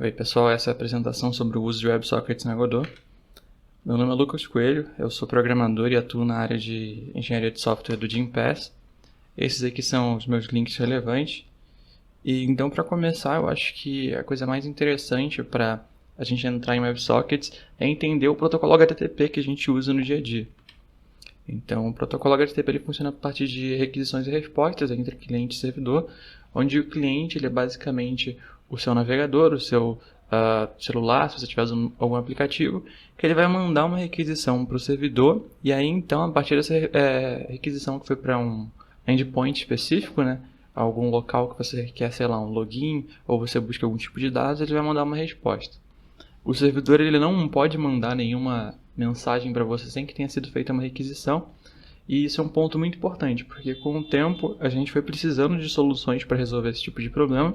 Oi pessoal, essa é a apresentação sobre o uso de WebSockets na Godot. Meu nome é Lucas Coelho, eu sou programador e atuo na área de engenharia de software do Gympass. Esses aqui são os meus links relevantes. E então, para começar, eu acho que a coisa mais interessante para a gente entrar em WebSockets é entender o protocolo HTTP que a gente usa no dia a dia. Então, o protocolo HTTP ele funciona a partir de requisições e respostas entre cliente e servidor, onde o cliente ele é basicamente o seu navegador, o seu celular, se você tiver algum aplicativo, que ele vai mandar uma requisição para o servidor, e aí então, a partir dessa requisição que foi para um endpoint específico, né, algum local que você quer, sei lá, um login, ou você busca algum tipo de dados, ele vai mandar uma resposta. O servidor ele não pode mandar nenhuma mensagem para você sem que tenha sido feita uma requisição, e isso é um ponto muito importante, porque com o tempo a gente foi precisando de soluções para resolver esse tipo de problema,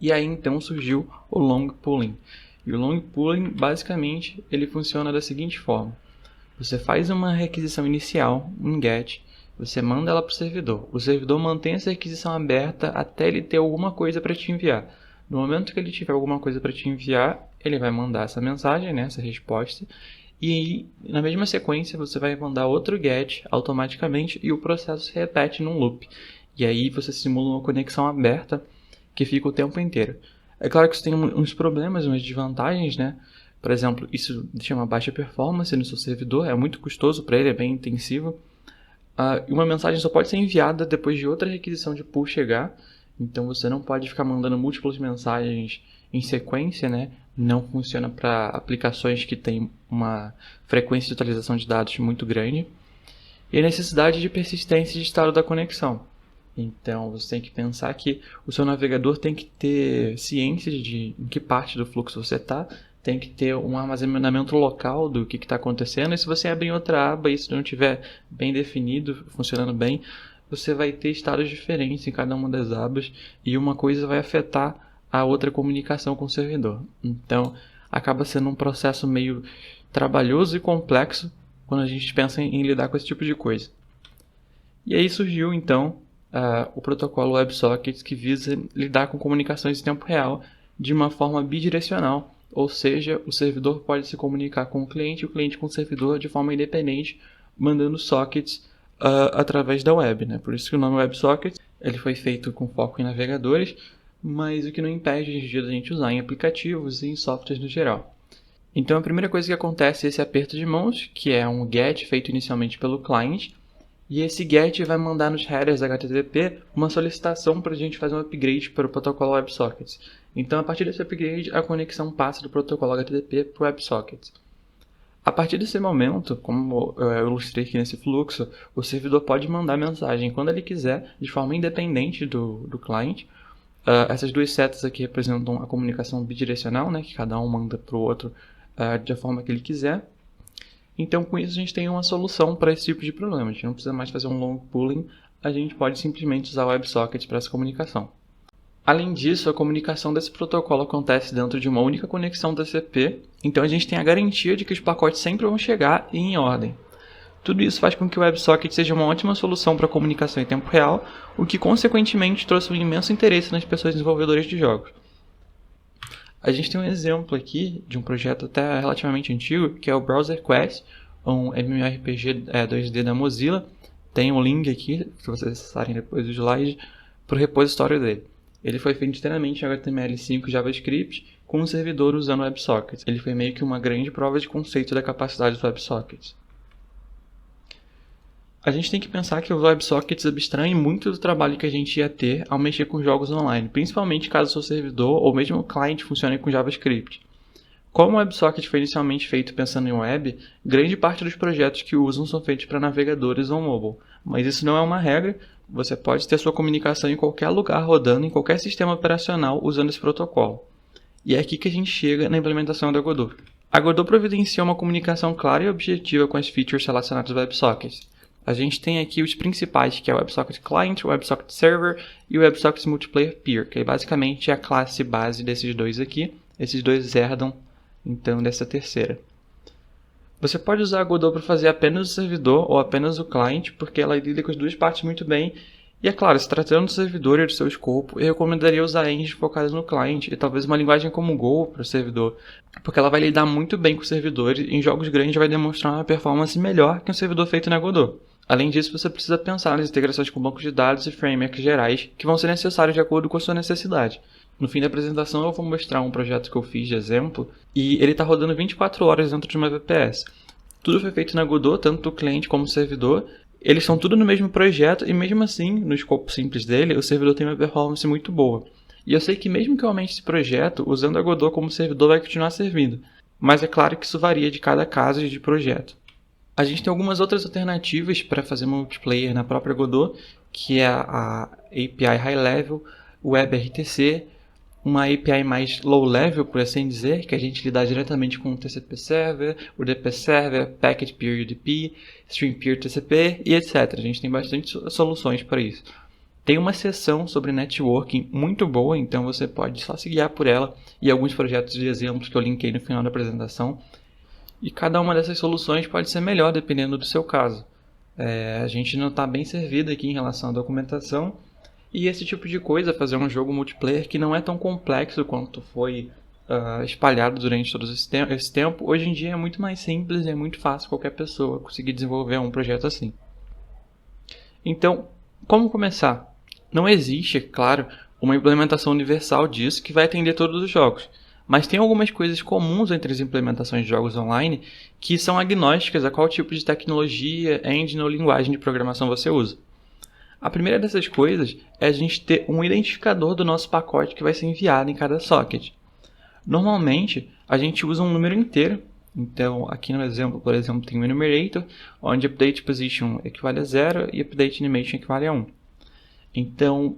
e aí então surgiu o long pooling. E o long pooling basicamente ele funciona da seguinte forma: você faz uma requisição inicial, um GET, você manda ela para o servidor mantém essa requisição aberta até ele ter alguma coisa para te enviar. No momento que ele tiver alguma coisa para te enviar, ele vai mandar essa mensagem, né, essa resposta, e aí, na mesma sequência, você vai mandar outro GET automaticamente e o processo se repete num loop. E aí você simula uma conexão aberta que fica o tempo inteiro. É claro que isso tem uns problemas, umas desvantagens, né? Por exemplo, isso deixa uma baixa performance no seu servidor, é muito custoso para ele, é bem intensivo. E uma mensagem só pode ser enviada depois de outra requisição de pool chegar. Então você não pode ficar mandando múltiplas mensagens em sequência, né? Não funciona para aplicações que têm uma frequência de atualização de dados muito grande. E a necessidade de persistência de estado da conexão. Então você tem que pensar que o seu navegador tem que ter ciência de em que parte do fluxo você está, tem que ter um armazenamento local do que está acontecendo, e se você abrir outra aba e isso não estiver bem definido, funcionando bem, você vai ter estados diferentes em cada uma das abas e uma coisa vai afetar a outra comunicação com o servidor. Então, acaba sendo um processo meio trabalhoso e complexo quando a gente pensa em lidar com esse tipo de coisa. E aí surgiu, então, o protocolo WebSockets, que visa lidar com comunicações em tempo real de uma forma bidirecional, ou seja, o servidor pode se comunicar com o cliente e o cliente com o servidor de forma independente, mandando sockets através da web, né? Por isso que o nome WebSockets ele foi feito com foco em navegadores, mas o que não impede hoje em dia da gente usar em aplicativos e em softwares no geral. Então a primeira coisa que acontece é esse aperto de mãos, que é um GET feito inicialmente pelo cliente, e esse GET vai mandar nos headers HTTP uma solicitação para a gente fazer um upgrade para o protocolo WebSockets. Então a partir desse upgrade a conexão passa do protocolo HTTP para o WebSockets. A partir desse momento, como eu ilustrei aqui nesse fluxo, o servidor pode mandar mensagem quando ele quiser, de forma independente do cliente. Essas duas setas aqui representam a comunicação bidirecional, né, que cada um manda para o outro da forma que ele quiser. Então, com isso, a gente tem uma solução para esse tipo de problema. A gente não precisa mais fazer um long pooling, a gente pode simplesmente usar o WebSockets para essa comunicação. Além disso, a comunicação desse protocolo acontece dentro de uma única conexão TCP, então a gente tem a garantia de que os pacotes sempre vão chegar e em ordem. Tudo isso faz com que o WebSocket seja uma ótima solução para comunicação em tempo real, o que consequentemente trouxe um imenso interesse nas pessoas desenvolvedoras de jogos. A gente tem um exemplo aqui de um projeto até relativamente antigo, que é o Browser Quest, um MMORPG 2D da Mozilla. Tem um link aqui, se vocês acessarem depois do slide, para o repositório dele. Ele foi feito inteiramente em HTML5 e JavaScript, com um servidor usando WebSockets. Ele foi meio que uma grande prova de conceito da capacidade dos WebSockets. A gente tem que pensar que os WebSockets abstraem muito do trabalho que a gente ia ter ao mexer com jogos online, principalmente caso o seu servidor ou mesmo o cliente funcione com JavaScript. Como o WebSocket foi inicialmente feito pensando em web, grande parte dos projetos que usam são feitos para navegadores ou mobile, mas isso não é uma regra, você pode ter sua comunicação em qualquer lugar rodando em qualquer sistema operacional usando esse protocolo. E é aqui que a gente chega na implementação da Godot. A Godot providencia uma comunicação clara e objetiva com as features relacionadas aos WebSockets. A gente tem aqui os principais, que é o WebSocket Client, o WebSocket Server e o WebSocket Multiplayer Peer, que basicamente é a classe base desses dois aqui. Esses dois herdam, então, dessa terceira. Você pode usar a Godot para fazer apenas o servidor ou apenas o client, porque ela lida com as duas partes muito bem E é claro, se tratando do servidor e do seu escopo, eu recomendaria usar engines focadas no cliente e talvez uma linguagem como Go para o servidor, porque ela vai lidar muito bem com os servidores e em jogos grandes vai demonstrar uma performance melhor que um servidor feito na Godot. Além disso, você precisa pensar nas integrações com bancos de dados e frameworks gerais que vão ser necessários de acordo com a sua necessidade. No fim da apresentação eu vou mostrar um projeto que eu fiz de exemplo e ele está rodando 24 horas dentro de uma VPS. Tudo foi feito na Godot, tanto o cliente como o servidor. Eles estão tudo no mesmo projeto e mesmo assim, no escopo simples dele, o servidor tem uma performance muito boa. E eu sei que mesmo que eu aumente esse projeto, usando a Godot como servidor vai continuar servindo. Mas é claro que isso varia de cada caso e de projeto. A gente tem algumas outras alternativas para fazer multiplayer na própria Godot, que é a API High Level, o WebRTC, uma API mais low level, por assim dizer, que a gente lidar diretamente com o TCP Server, o DP Server, Packet Peer UDP, Stream Peer TCP e etc. A gente tem bastante soluções para isso. Tem uma seção sobre networking muito boa, então você pode só se guiar por ela e alguns projetos de exemplos que eu linkei no final da apresentação. E cada uma dessas soluções pode ser melhor dependendo do seu caso. A gente não está bem servido aqui em relação à documentação. E esse tipo de coisa, fazer um jogo multiplayer que não é tão complexo quanto foi espalhado durante todo esse tempo, hoje em dia é muito mais simples e é muito fácil qualquer pessoa conseguir desenvolver um projeto assim. Então, como começar? Não existe, é claro, uma implementação universal disso que vai atender todos os jogos, mas tem algumas coisas comuns entre as implementações de jogos online que são agnósticas a qual tipo de tecnologia, engine ou linguagem de programação você usa. A primeira dessas coisas é a gente ter um identificador do nosso pacote que vai ser enviado em cada socket. Normalmente, a gente usa um número inteiro. Então, aqui no exemplo, por exemplo, tem um enumerator, onde update position equivale a 0 e update animation equivale a 1. Então,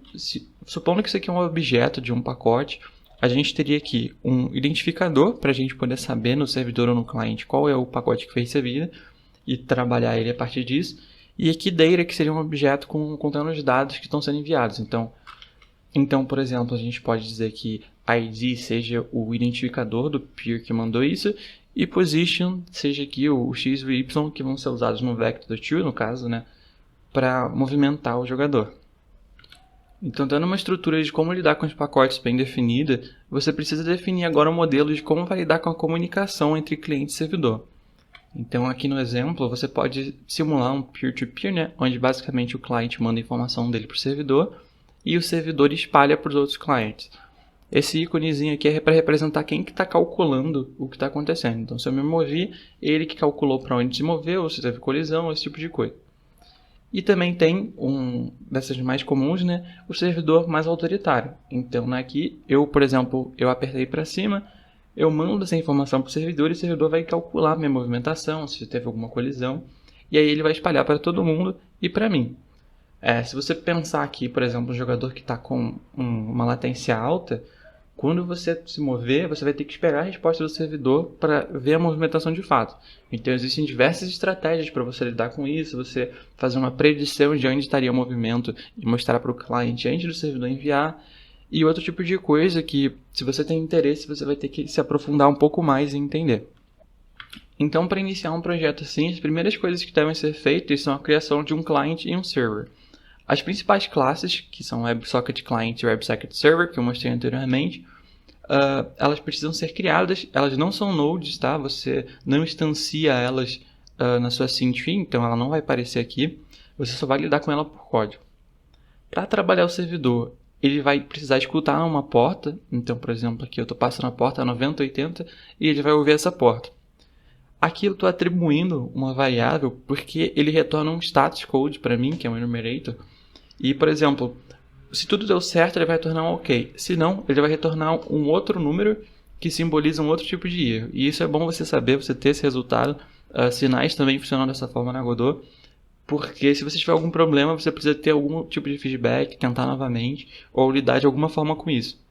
supondo que isso aqui é um objeto de um pacote, a gente teria aqui um identificador para a gente poder saber no servidor ou no cliente qual é o pacote que foi recebido e trabalhar ele a partir disso. E aqui data, que seria um objeto contendo os dados que estão sendo enviados. Então, por exemplo, a gente pode dizer que ID seja o identificador do peer que mandou isso e position seja aqui o x e o y que vão ser usados no vector do to, no caso, né, para movimentar o jogador. Então, dando uma estrutura de como lidar com os pacotes bem definida, você precisa definir agora um modelo de como vai lidar com a comunicação entre cliente e servidor. Então, aqui no exemplo, você pode simular um peer-to-peer, né, onde basicamente o cliente manda a informação dele para o servidor e o servidor espalha para os outros clientes. Esse íconezinho aqui é para representar quem que está calculando o que está acontecendo. Então, se eu me movi, ele que calculou para onde se moveu, se teve colisão, esse tipo de coisa. E também tem um dessas mais comuns, né, o servidor mais autoritário. Então, aqui, por exemplo, eu apertei para cima, eu mando essa informação para o servidor e o servidor vai calcular minha movimentação, se teve alguma colisão, e aí ele vai espalhar para todo mundo e para mim. Se você pensar aqui, por exemplo, um jogador que está com uma latência alta, quando você se mover, você vai ter que esperar a resposta do servidor para ver a movimentação de fato. Então existem diversas estratégias para você lidar com isso, você fazer uma predição de onde estaria o movimento e mostrar para o cliente antes do servidor enviar. E outro tipo de coisa que, se você tem interesse, você vai ter que se aprofundar um pouco mais e entender. Então, para iniciar um projeto assim, as primeiras coisas que devem ser feitas são a criação de um client e um server. As principais classes, que são WebSocket Client e WebSocket Server, que eu mostrei anteriormente, elas precisam ser criadas, elas não são nodes, tá? Você não instancia elas na sua SYN-Tree, então ela não vai aparecer aqui, você só vai lidar com ela por código. Para trabalhar o servidor, ele vai precisar escutar uma porta, então, por exemplo, aqui eu estou passando a porta 9080 e ele vai ouvir essa porta. Aqui eu estou atribuindo uma variável porque ele retorna um status code para mim, que é um enumerator, e, por exemplo, se tudo deu certo, ele vai retornar um OK. Se não, ele vai retornar um outro número que simboliza um outro tipo de erro. E isso é bom você saber, você ter esse resultado. Sinais também funcionam dessa forma na Godot. Porque se você tiver algum problema, você precisa ter algum tipo de feedback, tentar novamente, ou lidar de alguma forma com isso.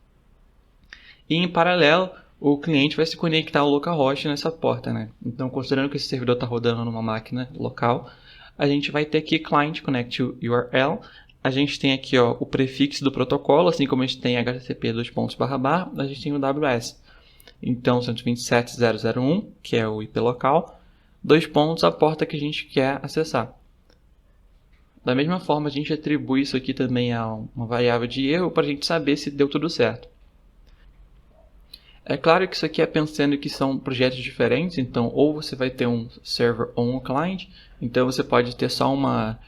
E em paralelo, o cliente vai se conectar ao localhost nessa porta, né? Então, considerando que esse servidor está rodando numa máquina local, a gente vai ter aqui client connect URL. A gente tem aqui o prefixo do protocolo, assim como a gente tem HTTP //, a gente tem o WS. Então, 127.0.0.1, que é o IP local, a porta que a gente quer acessar. Da mesma forma, a gente atribui isso aqui também a uma variável de erro para a gente saber se deu tudo certo. É claro que isso aqui é pensando que são projetos diferentes, então ou você vai ter um server ou um client, então você pode ter só uma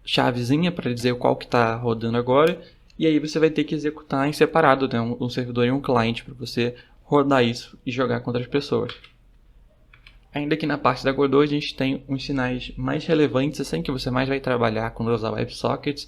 chavezinha para dizer qual que está rodando agora, e aí você vai ter que executar em separado, né, um servidor e um client para você rodar isso e jogar contra as pessoas. Ainda que na parte da Godot a gente tem uns sinais mais relevantes, assim, que você mais vai trabalhar quando usar WebSockets,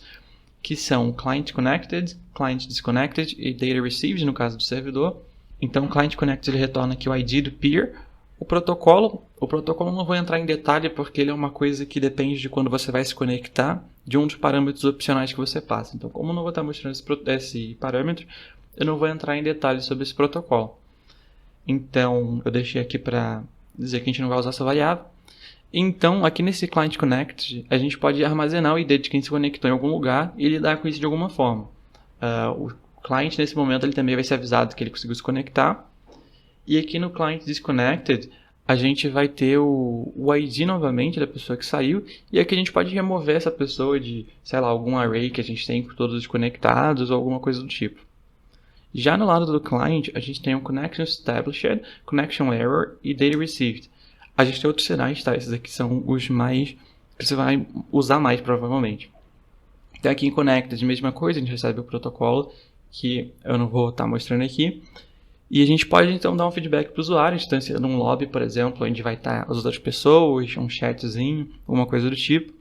que são Client Connected, Client Disconnected e Data Received, no caso do servidor. Então, o Client Connected ele retorna aqui o ID do peer. O protocolo não vou entrar em detalhe porque ele é uma coisa que depende de quando você vai se conectar, de um dos parâmetros opcionais que você passa. Então, como eu não vou estar mostrando esse parâmetro, eu não vou entrar em detalhes sobre esse protocolo. Então, eu deixei aqui para dizer que a gente não vai usar essa variável. Então, aqui nesse Client Connected, a gente pode armazenar o ID de quem se conectou em algum lugar e lidar com isso de alguma forma. O client, nesse momento, ele também vai ser avisado que ele conseguiu se conectar. E aqui no Client Disconnected, a gente vai ter o ID novamente da pessoa que saiu. E aqui a gente pode remover essa pessoa de, sei lá, algum array que a gente tem com todos os conectados ou alguma coisa do tipo. Já no lado do client, a gente tem o Connection Established, Connection Error e Data Received. A gente tem outros sinais, tá? Esses aqui são os mais que você vai usar mais, provavelmente. Então aqui em Connected, mesma coisa, a gente recebe o protocolo, que eu não vou estar mostrando aqui. E a gente pode, então, dar um feedback para o usuário, instanciando um lobby, por exemplo, onde vai estar as outras pessoas, um chatzinho, alguma coisa do tipo.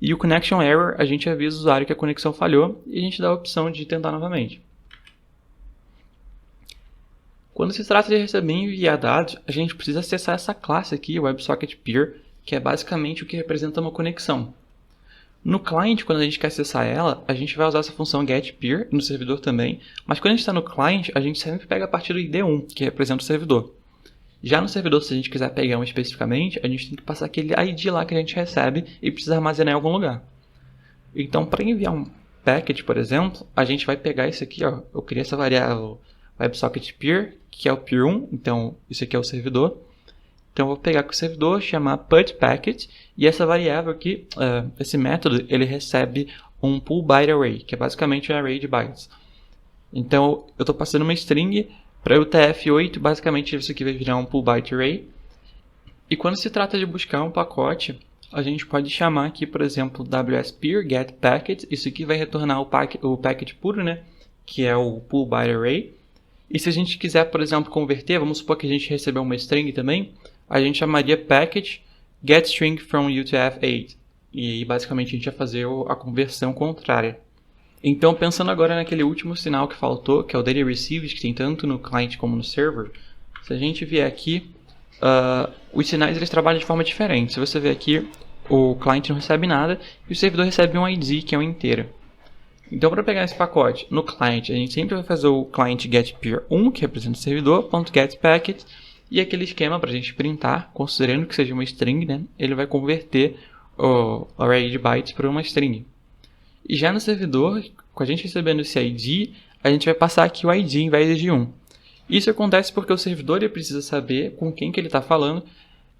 E o Connection Error, a gente avisa o usuário que a conexão falhou e a gente dá a opção de tentar novamente. Quando se trata de receber e enviar dados, a gente precisa acessar essa classe aqui, o WebSocket Peer, que é basicamente o que representa uma conexão. No client, quando a gente quer acessar ela, a gente vai usar essa função getPeer, no servidor também, mas quando a gente está no client, a gente sempre pega a partir do ID1, que representa o servidor. Já no servidor, se a gente quiser pegar um especificamente, a gente tem que passar aquele ID lá que a gente recebe e precisa armazenar em algum lugar. Então, para enviar um packet, por exemplo, a gente vai pegar isso aqui, ó, eu criei essa variável WebSocketPeer, que é o peer1, então isso aqui é o servidor. Então eu vou pegar com o servidor, chamar putPacket, e essa variável aqui, esse método, ele recebe um pullByteArray, que é basicamente um array de bytes. Então eu estou passando uma string para o UTF-8, basicamente isso aqui vai virar um pullByteArray. E quando se trata de buscar um pacote, a gente pode chamar aqui, por exemplo, WSPeer getPacket, isso aqui vai retornar o packet puro, né, que é o pullByteArray. E se a gente quiser, por exemplo, converter, vamos supor que a gente recebeu uma string também, a gente chamaria package getString from UTF-8. E aí, basicamente, a gente ia fazer a conversão contrária. Então, pensando agora naquele último sinal que faltou, que é o Data Received, que tem tanto no client como no server, se a gente vier aqui, os sinais eles trabalham de forma diferente. Se você ver aqui, o client não recebe nada e o servidor recebe um ID, que é um inteiro. Então, para pegar esse pacote no client, a gente sempre vai fazer o client getPeer1, que representa o servidor, .getPacket, e aquele esquema para a gente printar, considerando que seja uma string, né, ele vai converter o array de bytes para uma string. E já no servidor, com a gente recebendo esse ID, a gente vai passar aqui o ID em vez de 1. Isso acontece porque o servidor ele precisa saber com quem que ele está falando,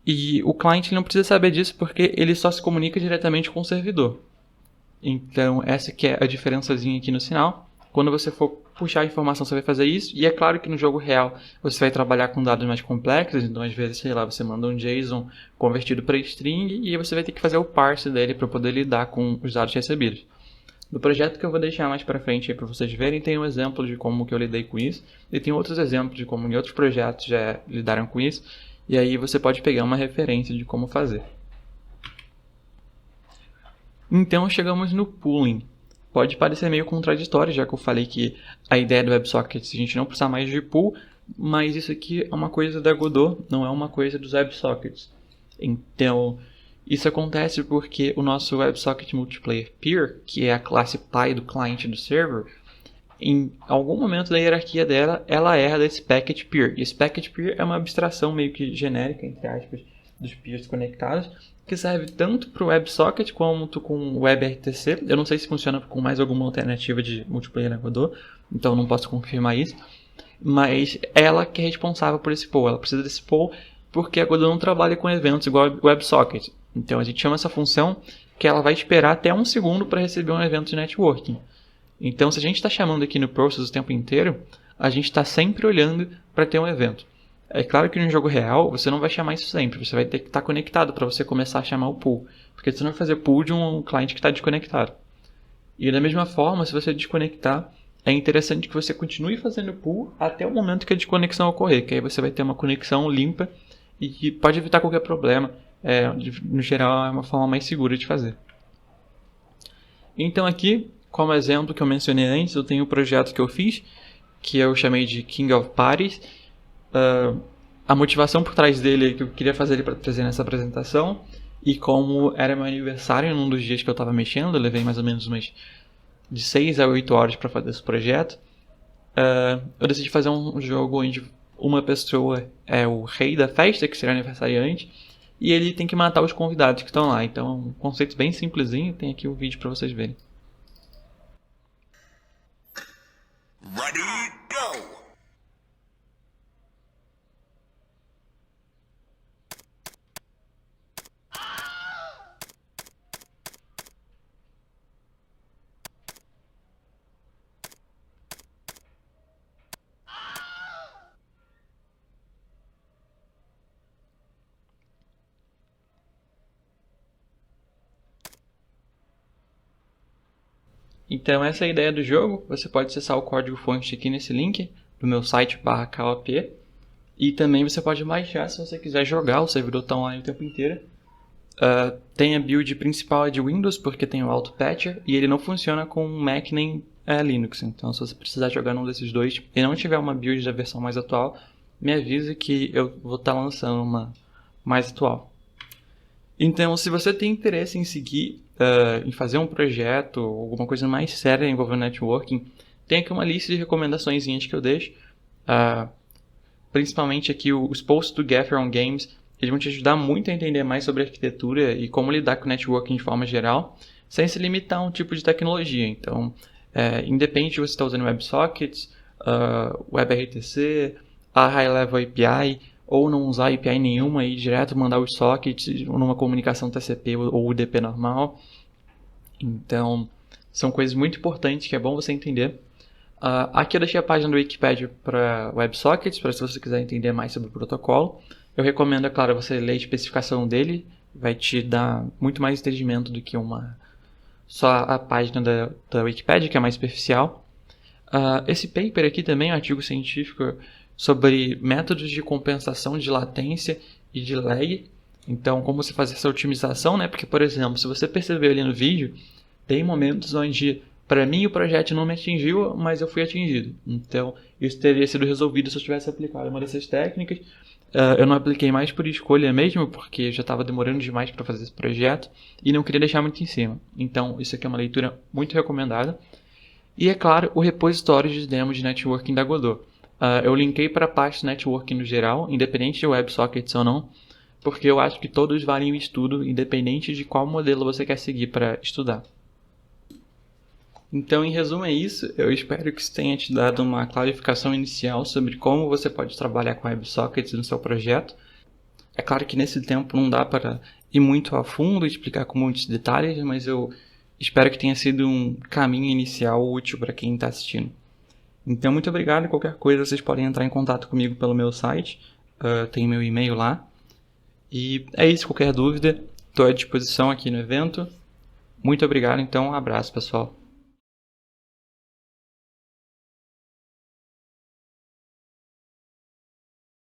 e o client não precisa saber disso porque ele só se comunica diretamente com o servidor. Então, essa que é a diferençazinha aqui no sinal. Quando você for puxar a informação, você vai fazer isso. E é claro que no jogo real você vai trabalhar com dados mais complexos. Então, às vezes, sei lá, você manda um JSON convertido para string e aí você vai ter que fazer o parse dele para poder lidar com os dados recebidos. No projeto que eu vou deixar mais para frente para vocês verem, tem um exemplo de como que eu lidei com isso. E tem outros exemplos de como em outros projetos já lidaram com isso. E aí você pode pegar uma referência de como fazer. Então chegamos no pooling. Pode parecer meio contraditório, já que eu falei que a ideia do WebSockets a gente não precisa mais de pool, mas isso aqui é uma coisa da Godot, não é uma coisa dos WebSockets. Então, isso acontece porque o nosso WebSocket Multiplayer Peer, que é a classe pai do cliente do server, em algum momento da hierarquia dela, ela erra desse packet peer. E esse packet peer é uma abstração meio que genérica, entre aspas, dos peers conectados, que serve tanto para o WebSocket quanto com o WebRTC. Eu não sei se funciona com mais alguma alternativa de multiplayer na Godot, então não posso confirmar isso. Mas ela que é responsável por esse pool. Ela precisa desse pool porque a Godot não trabalha com eventos igual o WebSocket. Então a gente chama essa função que ela vai esperar até 1 segundo para receber um evento de networking. Então, se a gente está chamando aqui no Process o tempo inteiro, a gente está sempre olhando para ter um evento. É claro que no jogo real, você não vai chamar isso sempre. Você vai ter que estar conectado para você começar a chamar o pool. Porque você não vai fazer pool de um cliente que está desconectado. E da mesma forma, se você desconectar, é interessante que você continue fazendo pool até o momento que a desconexão ocorrer. Que aí você vai ter uma conexão limpa e que pode evitar qualquer problema. No geral, é uma forma mais segura de fazer. Então aqui, como exemplo que eu mencionei antes, eu tenho um projeto que eu fiz, que eu chamei de King of Parties. A motivação por trás dele é que eu queria fazer ele para trazer nessa apresentação. E como era meu aniversário num dos dias que eu estava mexendo, eu levei mais ou menos umas de 6 a 8 horas para fazer esse projeto. Eu decidi fazer um jogo onde uma pessoa é o rei da festa, que seria o aniversariante, e ele tem que matar os convidados que estão lá. Então é um conceito bem simplesinho, tem aqui um vídeo para vocês verem. Ready, go! Então essa é a ideia do jogo. Você pode acessar o código-fonte aqui nesse link do meu site /KOP. E também você pode baixar se você quiser jogar. O servidor está online o tempo inteiro. Tem a build principal de Windows, porque tem o Auto Patcher. E ele não funciona com Mac nem Linux. Então se você precisar jogar num desses dois e não tiver uma build da versão mais atual, me avise que eu vou estar lançando uma mais atual. Então, se você tem interesse em seguir, em fazer um projeto, alguma coisa mais séria envolvendo networking, tem aqui uma lista de recomendações que eu deixo. Principalmente aqui os posts do Gaffer on Games, eles vão te ajudar muito a entender mais sobre arquitetura e como lidar com networking de forma geral, sem se limitar a um tipo de tecnologia. Então, independente de você estar usando WebSockets, WebRTC, a High Level API, ou não usar API nenhuma e direto mandar os sockets numa comunicação TCP ou UDP normal. Então, são coisas muito importantes que é bom você entender. Aqui eu deixei a página do Wikipedia para WebSockets, para se você quiser entender mais sobre o protocolo. Eu recomendo, é claro, você ler a especificação dele, vai te dar muito mais entendimento do que só a página da Wikipedia, que é mais superficial. Esse paper aqui também é um artigo científico sobre métodos de compensação de latência e de lag. Então, como você fazer essa otimização, né? Porque, por exemplo, se você perceber ali no vídeo, tem momentos onde, para mim, o projeto não me atingiu, mas eu fui atingido. Então, isso teria sido resolvido se eu tivesse aplicado uma dessas técnicas. Eu não apliquei mais por escolha mesmo, porque já estava demorando demais para fazer esse projeto e não queria deixar muito em cima. Então, isso aqui é uma leitura muito recomendada. E, é claro, o repositório de demos de networking da Godot. Eu linkei para a parte de networking no geral, independente de WebSockets ou não, porque eu acho que todos valem o estudo, independente de qual modelo você quer seguir para estudar. Então, em resumo é isso. Eu espero que isso tenha te dado uma clarificação inicial sobre como você pode trabalhar com WebSockets no seu projeto. É claro que nesse tempo não dá para ir muito a fundo e explicar com muitos detalhes, mas eu espero que tenha sido um caminho inicial útil para quem está assistindo. Então, muito obrigado. Qualquer coisa, vocês podem entrar em contato comigo pelo meu site. Tem meu e-mail lá. E é isso. Qualquer dúvida, estou à disposição aqui no evento. Muito obrigado. Então, um abraço, pessoal.